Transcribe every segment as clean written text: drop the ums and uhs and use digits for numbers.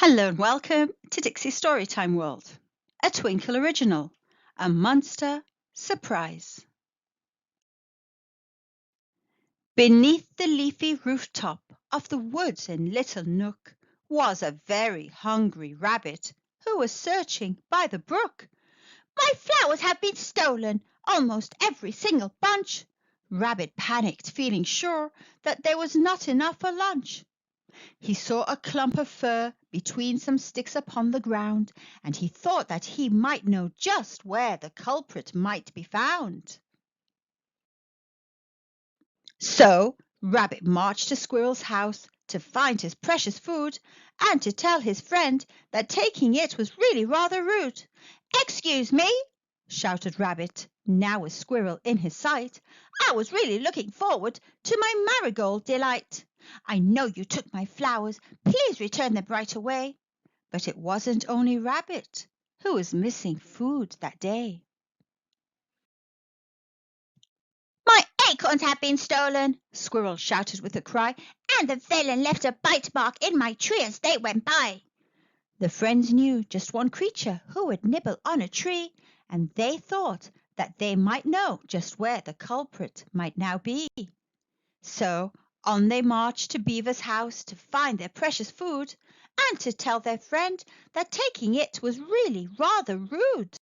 Hello and welcome to Dixie's Storytime World, a Twinkle original, a monster surprise. Beneath the leafy rooftop of the woods in Little Nook was a very hungry rabbit who was searching by the brook. "My flowers have been stolen, almost every single bunch." Rabbit panicked, feeling sure that there was not enough for lunch. He saw a clump of fur between some sticks upon the ground, and he thought that he might know just where the culprit might be found. So Rabbit marched to Squirrel's house to find his precious food and to tell his friend that taking it was really rather rude. "Excuse me," shouted Rabbit, now with Squirrel in his sight. "I was really looking forward to my marigold delight. I know you took my flowers. Please return them right away." But it wasn't only Rabbit who was missing food that day. "My acorns have been stolen," Squirrel shouted with a cry, "and the villain left a bite mark in my tree as they went by." The friends knew just one creature who would nibble on a tree, and they thought that they might know just where the culprit might now be. So on they marched to Beaver's house to find their precious food and to tell their friend that taking it was really rather rude.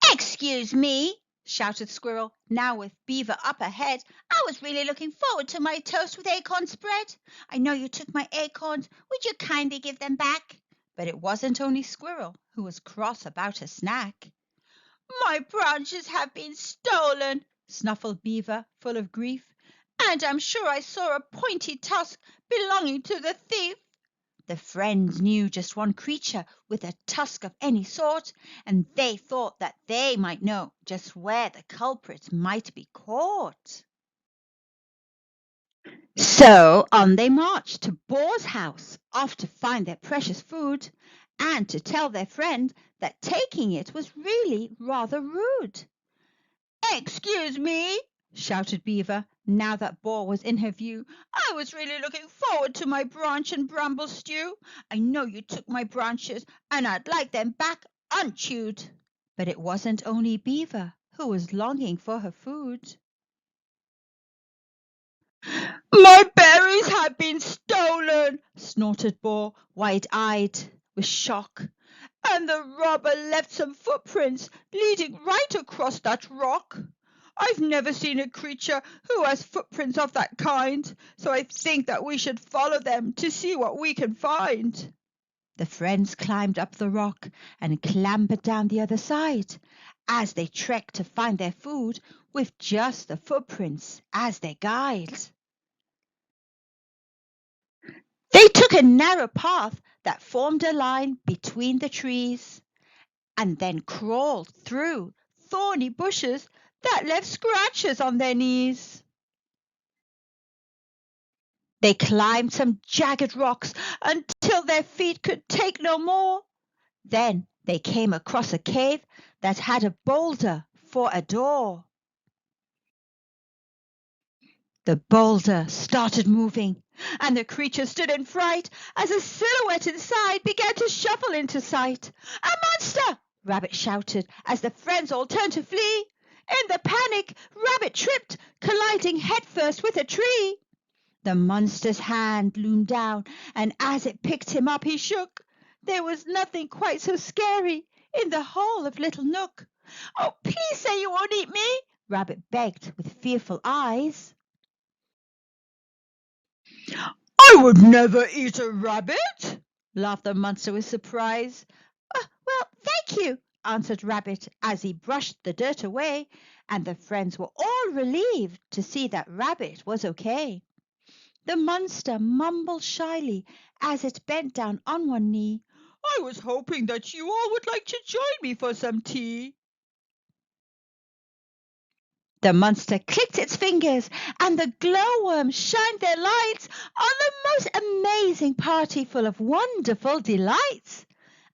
"Excuse me," shouted Squirrel, now with Beaver up ahead. "I was really looking forward to my toast with acorn spread. I know you took my acorns. Would you kindly give them back?" But it wasn't only Squirrel who was cross about a snack. "My branches have been stolen," snuffled Beaver, full of grief, "and I'm sure I saw a pointy tusk belonging to the thief." The friends knew just one creature with a tusk of any sort, and they thought that they might know just where the culprit might be caught. So on they marched to Boar's house, off to find their precious food, and to tell their friend that taking it was really rather rude. "Excuse me," shouted Beaver, now that Boar was in her view. "I was really looking forward to my branch and bramble stew. I know you took my branches, and I'd like them back unchewed." But it wasn't only Beaver who was longing for her food. "My berries have been stolen," snorted Boar, wide-eyed with shock. "And the robber left some footprints leading right across that rock. I've never seen a creature who has footprints of that kind, so I think that we should follow them to see what we can find." The friends climbed up the rock and clambered down the other side as they trekked to find their food with just the footprints as their guide. They took a narrow path that formed a line between the trees and then crawled through thorny bushes that left scratches on their knees. They climbed some jagged rocks until their feet could take no more. Then they came across a cave that had a boulder for a door. The boulder started moving, and the creature stood in fright as a silhouette inside began to shuffle into sight. "A monster!" Rabbit shouted as the friends all turned to flee. In the panic, Rabbit tripped, colliding headfirst with a tree. The monster's hand loomed down, and as it picked him up, he shook. There was nothing quite so scary in the whole of Little Nook. "Oh, please say you won't eat me," Rabbit begged with fearful eyes. "I would never eat a rabbit," laughed the monster with surprise. "Well, thank you," answered Rabbit as he brushed the dirt away, and the friends were all relieved to see that Rabbit was okay. The monster mumbled shyly as it bent down on one knee. "I was hoping that you all would like to join me for some tea." The monster clicked its fingers, and the glowworms shined their lights on the most amazing party full of wonderful delights.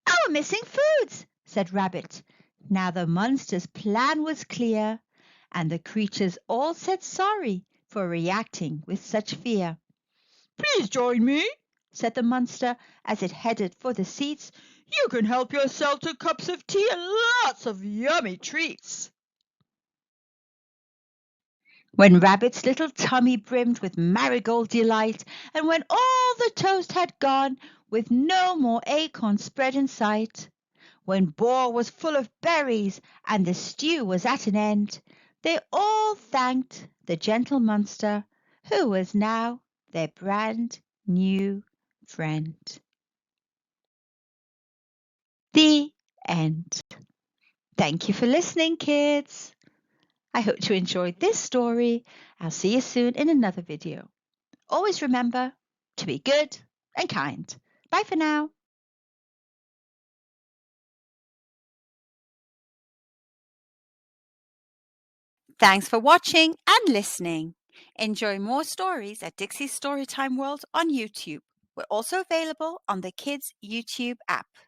"Our missing foods," said Rabbit. Now the monster's plan was clear, and the creatures all said sorry for reacting with such fear. "Please join me," said the monster as it headed for the seats. "You can help yourself to cups of tea and lots of yummy treats." When Rabbit's little tummy brimmed with marigold delight, and when all the toast had gone, with no more acorn spread in sight, when Boar was full of berries and the stew was at an end, they all thanked the gentle monster, who was now their brand new friend. The end. Thank you for listening, kids. I hope you enjoyed this story. I'll see you soon in another video. Always remember to be good and kind. Bye for now. Thanks for watching and listening. Enjoy more stories at Dixie's Storytime World on YouTube. We're also available on the Kids YouTube app.